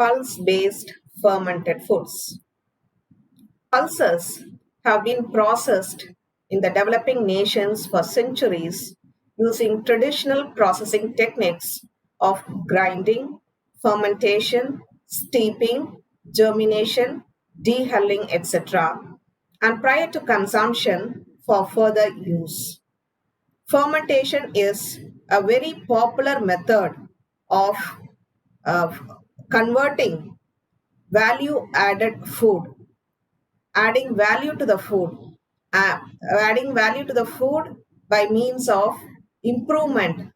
Pulse-based fermented foods. Pulses have been processed in the developing nations for centuries using traditional processing techniques of grinding, fermentation, steeping, germination, dehulling, etc., and prior to consumption for further use. Fermentation is a very popular method of, of converting value added food, adding value to the food, uh, adding value to the food by means of improvement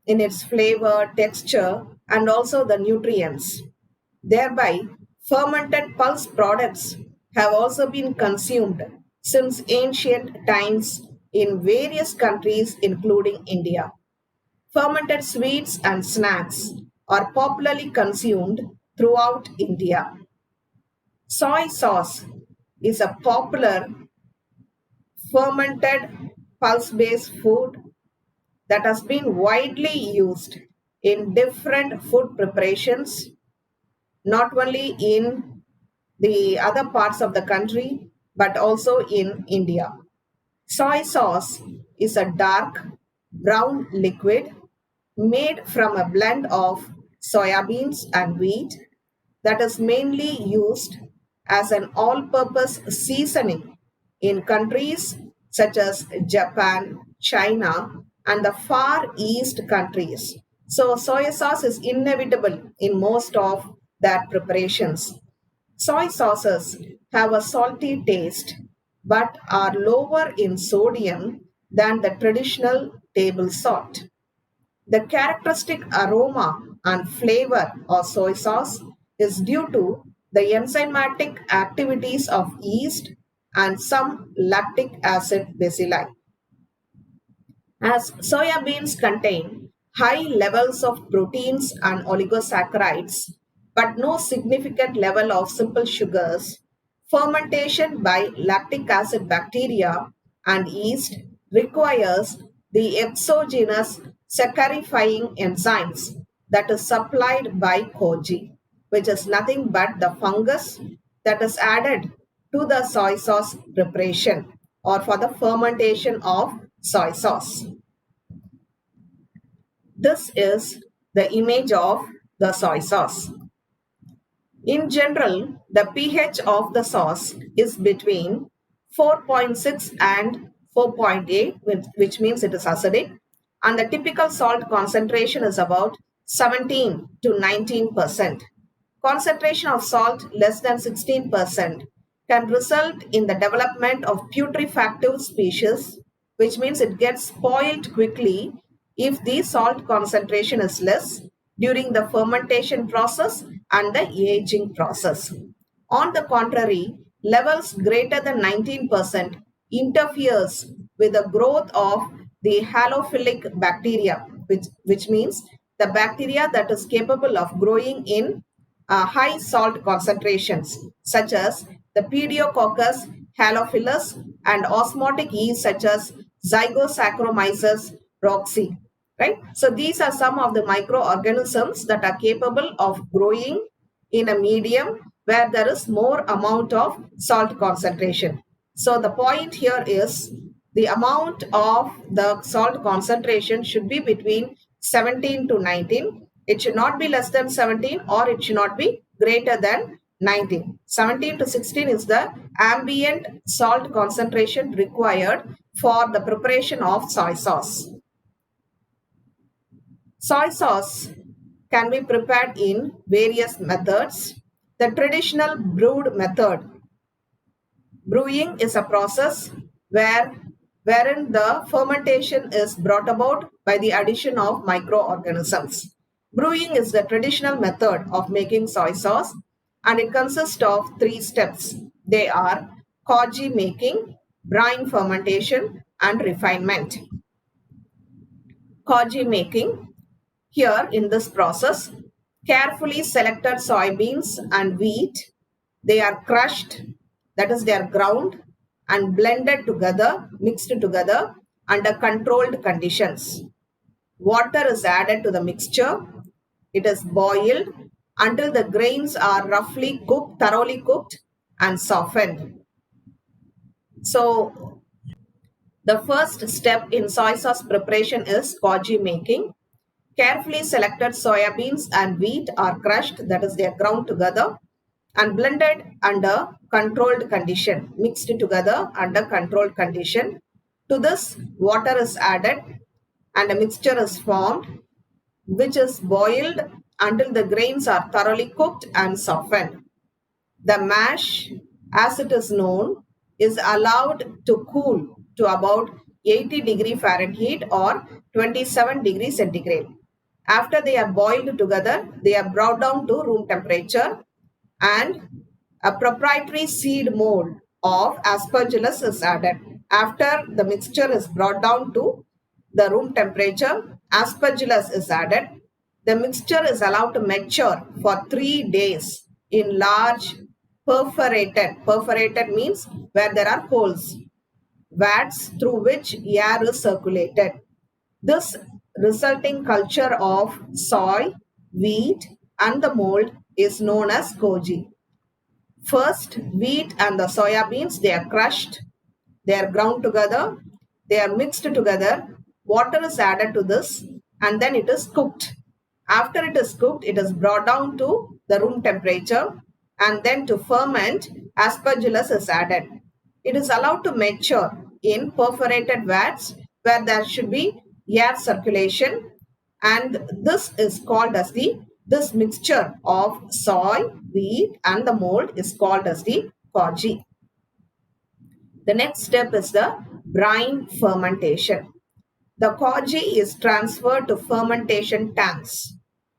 in its flavor, texture, and also the nutrients. Thereby, fermented pulse products have also been consumed since ancient times in various countries, including India. Fermented sweets and snacks are popularly consumed throughout India. Soy sauce is a popular fermented pulse based food that has been widely used in different food preparations, not only in the other parts of the country but also in India. Soy sauce is a dark brown liquid made from a blend of soybeans and wheat that is mainly used as an all purpose seasoning in countries such as Japan, China, and the Far East countries. So, soy sauce is inevitable in most of their preparations. Soy sauces have a salty taste but are lower in sodium than the traditional table salt. The characteristic aroma and flavor of soy sauce is due to the enzymatic activities of yeast and some lactic acid bacilli. As soya beans contain high levels of proteins and oligosaccharides, but no significant level of simple sugars, fermentation by lactic acid bacteria and yeast requires the exogenous saccharidifying enzymes that is supplied by koji, which is nothing but the fungus that is added to the soy sauce preparation or for the fermentation of soy sauce. This is the image of the soy sauce. In general, the pH of the sauce is between 4.6 and 4.8, which means it is acidic, and the typical salt concentration is about 17 to 19%. Concentration of salt less than 16% can result in the development of putrefactive species, which means it gets spoiled quickly if the salt concentration is less during the fermentation process and the aging process. On the contrary, levels greater than 19% interferes with the growth of the halophilic bacteria, which means the bacteria that is capable of growing in high salt concentrations, such as the Pediococcus halophilus and osmotic yeast such as Zygosaccharomyces roxy. Right? So these are some of the microorganisms that are capable of growing in a medium where there is more amount of salt concentration. So the point here is the amount of the salt concentration should be between 17 to 19. It should not be less than 17 or it should not be greater than 19. 17 to 16 is the ambient salt concentration required for the preparation of soy sauce. Soy sauce can be prepared in various methods. The traditional brewed method. Brewing is a process wherein the fermentation is brought about by the addition of microorganisms. Brewing is the traditional method of making soy sauce and it consists of three steps. They are koji making, brine fermentation, and refinement. Koji making. Here in this process, carefully selected soybeans and wheat, they are crushed, that is they are ground and blended together, mixed together under controlled conditions. Water is added to the mixture. It is boiled until the grains are roughly cooked, thoroughly cooked and softened. So the first step in soy sauce preparation is koji making. Carefully selected soya beans and wheat are crushed, that is, they are ground together and blended under controlled condition, mixed together under controlled condition. To this, water is added and a mixture is formed, which is boiled until the grains are thoroughly cooked and softened. The mash, as it is known, is allowed to cool to about 80° Fahrenheit or 27° centigrade. After they are boiled together, they are brought down to room temperature and a proprietary seed mold of aspergillus is added. After the mixture is brought down to the room temperature, aspergillus is added. The mixture is allowed to mature for 3 days in large perforated means where there are holes, vats through which air is circulated. This resulting culture of soy, wheat, and the mold is known as koji. First, wheat and the soya beans, they are crushed, they are ground together, they are mixed together, water is added to this, and then it is cooked. After it is cooked, it is brought down to the room temperature, and then to ferment, aspergillus is added. It is allowed to mature in perforated vats where there should be air circulation, and this is called as this mixture of soy, wheat and the mold is called as the koji. The next step is the brine fermentation. The koji is transferred to fermentation tanks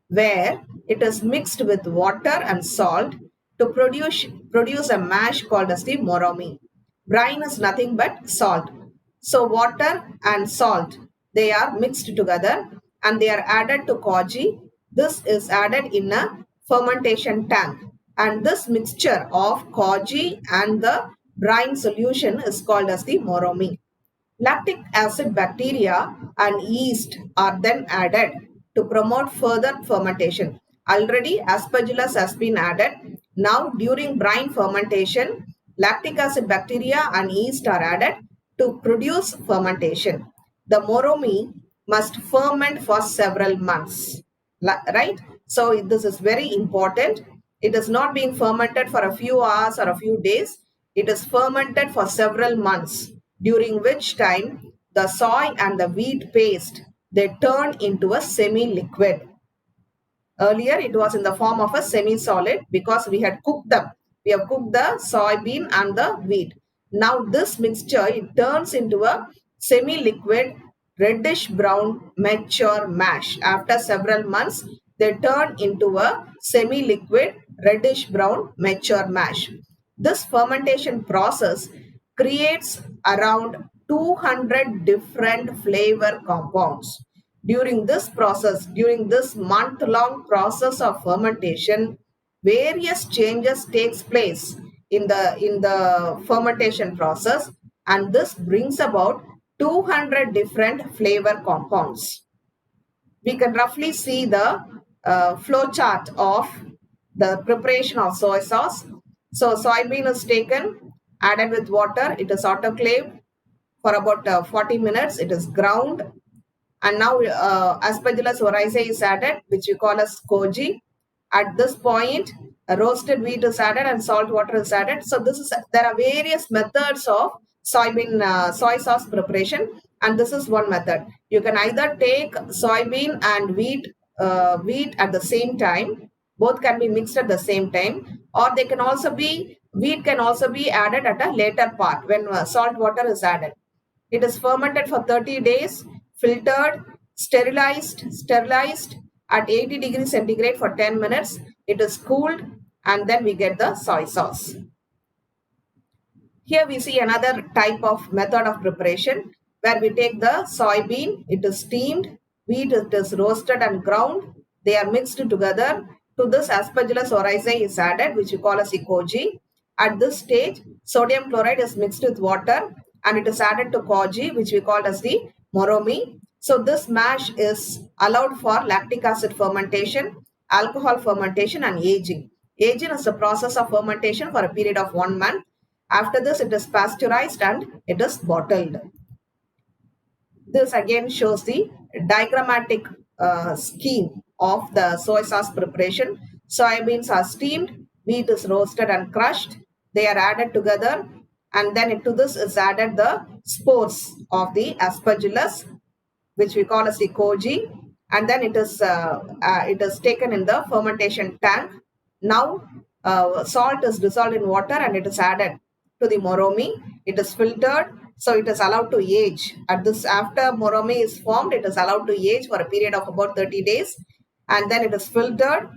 where it is mixed with water and salt to produce a mash called as the moromi. Brine is nothing but salt. So water and salt, they are mixed together and they are added to koji. This is added in a fermentation tank, and this mixture of koji and the brine solution is called as the moromi. Lactic acid bacteria and yeast are then added to promote further fermentation. Already aspergillus has been added. Now during brine fermentation, lactic acid bacteria and yeast are added to produce fermentation. The moromi must ferment for several months, right? So this is very important. It is not being fermented for a few hours or a few days. It is fermented for several months, during which time the soy and the wheat paste, they turn into a semi-liquid. Earlier it was in the form of a semi-solid because we had cooked them. We have cooked the soybean and the wheat. Now this mixture, it turns into a semi-liquid reddish brown mature mash. After several months, they turn into a semi-liquid reddish brown mature mash. This fermentation process creates around 200 different flavor compounds. During this process, during this month-long process of fermentation, various changes takes place in the fermentation process, and this brings about 200 different flavor compounds. We can roughly see the flow chart of the preparation of soy sauce. So soybean is taken, added with water, it is autoclaved for about 40 minutes, it is ground, and now aspergillus oryzae is added, which we call as koji. At this point, roasted wheat is added and salt water is added. So there are various methods of soy sauce preparation, and this is one method. You can either take soybean and wheat at the same time. Both can be mixed at the same time, or wheat can also be added at a later part when salt water is added. It is fermented for 30 days, filtered, sterilized at 80° centigrade for 10 minutes. It is cooled, and then we get the soy sauce. Here we see another type of method of preparation where we take the soybean, it is steamed, wheat, it is roasted and ground. They are mixed together. To this, aspergillus oryzae is added, which we call as koji. At this stage, sodium chloride is mixed with water and it is added to koji, which we call as the moromi. So this mash is allowed for lactic acid fermentation. alcohol fermentation, and aging. Aging is the process of fermentation for a period of 1 month. After this, it is pasteurized and it is bottled. This again shows the diagrammatic scheme of the soy sauce preparation. Soybeans are steamed, wheat is roasted and crushed. They are added together, and then into this is added the spores of the aspergillus, which we call as the koji, and then it is taken in the fermentation tank. Now salt is dissolved in water and it is added to the moromi. It is filtered, so it is allowed to age. At this, after moromi is formed, it is allowed to age for a period of about 30 days, and then it is filtered.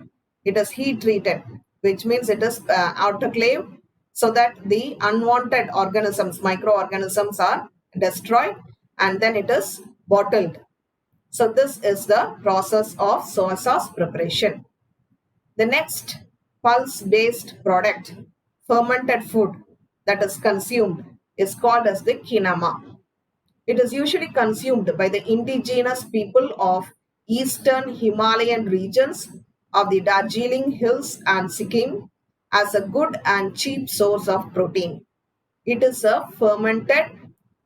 It is heat treated, which means it is autoclaved, so that the unwanted organisms, microorganisms, are destroyed, and then it is bottled. So this is the process of soy sauce preparation. The next pulse-based product, fermented food that is consumed, is called as the kinema. It is usually consumed by the indigenous people of eastern Himalayan regions of the Darjeeling Hills and Sikkim as a good and cheap source of protein. It is a fermented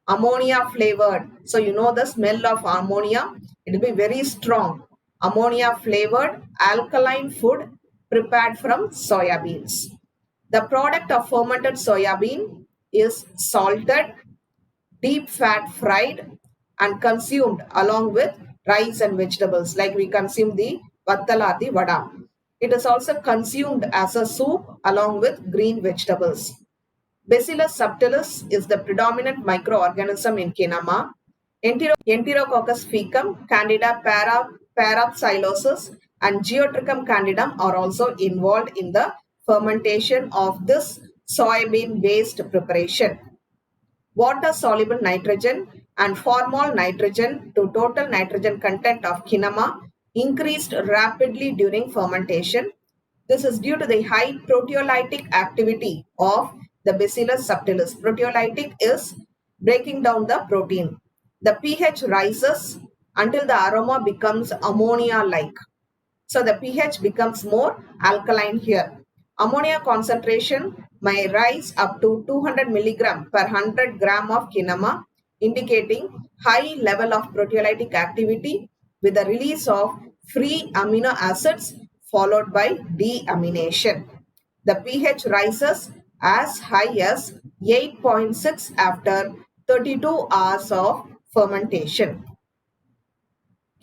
ammonia flavored. So you know the smell of ammonia. It will be very strong. Ammonia flavored alkaline food prepared from soya beans. The product of fermented soya bean is salted, deep fat fried, and consumed along with rice and vegetables, like we consume the vattal or the vada. It is also consumed as a soup along with green vegetables. Bacillus subtilis is the predominant microorganism in Kinema. Enterococcus fecum, Candida parapsilosis, and Geotrichum candidum are also involved in the fermentation of this soybean-based preparation. Water-soluble nitrogen and formol nitrogen to total nitrogen content of kinema increased rapidly during fermentation. This is due to the high proteolytic activity of the Bacillus subtilis. Proteolytic is breaking down the protein. The pH rises until the aroma becomes ammonia-like. So the pH becomes more alkaline here. Ammonia concentration may rise up to 200 milligram per 100 gram of kinema, indicating high level of proteolytic activity with the release of free amino acids followed by deamination. The pH rises as high as 8.6 after 32 hours of fermentation.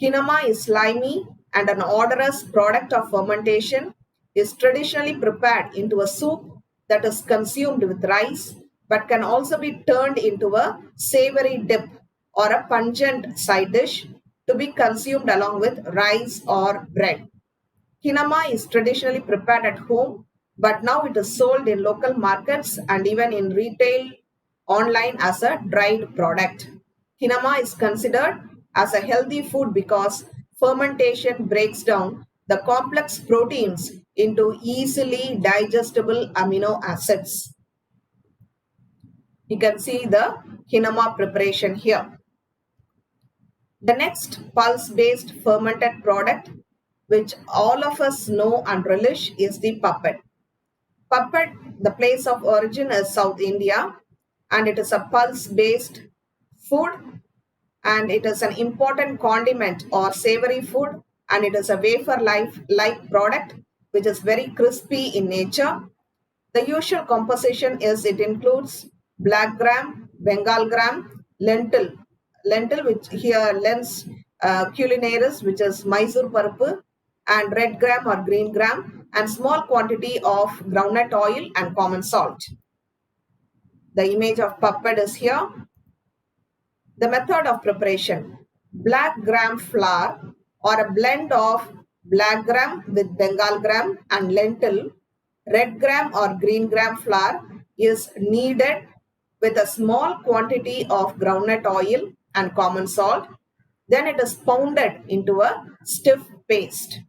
Kinema is slimy and an odorous product of fermentation, is traditionally prepared into a soup that is consumed with rice, but can also be turned into a savory dip or a pungent side dish to be consumed along with rice or bread. Kinema is traditionally prepared at home, but now it is sold in local markets and even in retail online as a dried product. Kinema is considered as a healthy food because fermentation breaks down the complex proteins into easily digestible amino acids. You can see the kinema preparation here. The next pulse-based fermented product, which all of us know and relish, is the puppet. Puppet, the place of origin is South India, and it is a pulse-based food, and it is an important condiment or savory food, and it is a wafer-like product which is very crispy in nature. The usual composition is it includes black gram, Bengal gram, lentil which here lens culinaris, which is Mysore paruppu, and red gram or green gram, and small quantity of groundnut oil and common salt. The image of puppet is here. The method of preparation: black gram flour or a blend of black gram with Bengal gram and lentil, red gram or green gram flour is kneaded with a small quantity of groundnut oil and common salt. Then it is pounded into a stiff paste.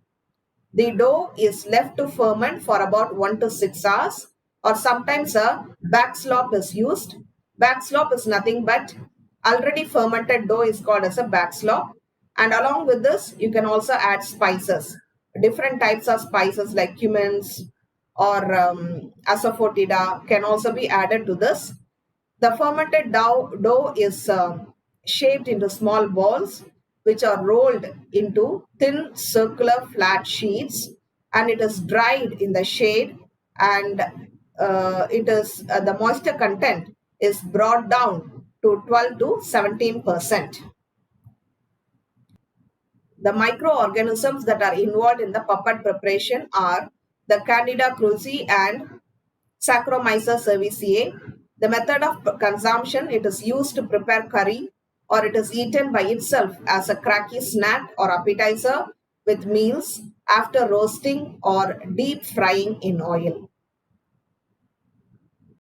The dough is left to ferment for about 1 to 6 hours, or sometimes a backslop is used. Backslop is nothing but already fermented dough is called as a backslop. And along with this, you can also add spices. different types of spices like cumins or asafoetida can also be added to this. The fermented dough is shaped into small balls, which are rolled into thin circular flat sheets, and it is dried in the shade, and it is the moisture content is brought down to 12 to 17%. The microorganisms that are involved in the puppet preparation are the Candida krusei and Saccharomyces cerevisiae. The method of consumption, it is used to prepare curry, or it is eaten by itself as a cracky snack or appetizer with meals after roasting or deep frying in oil.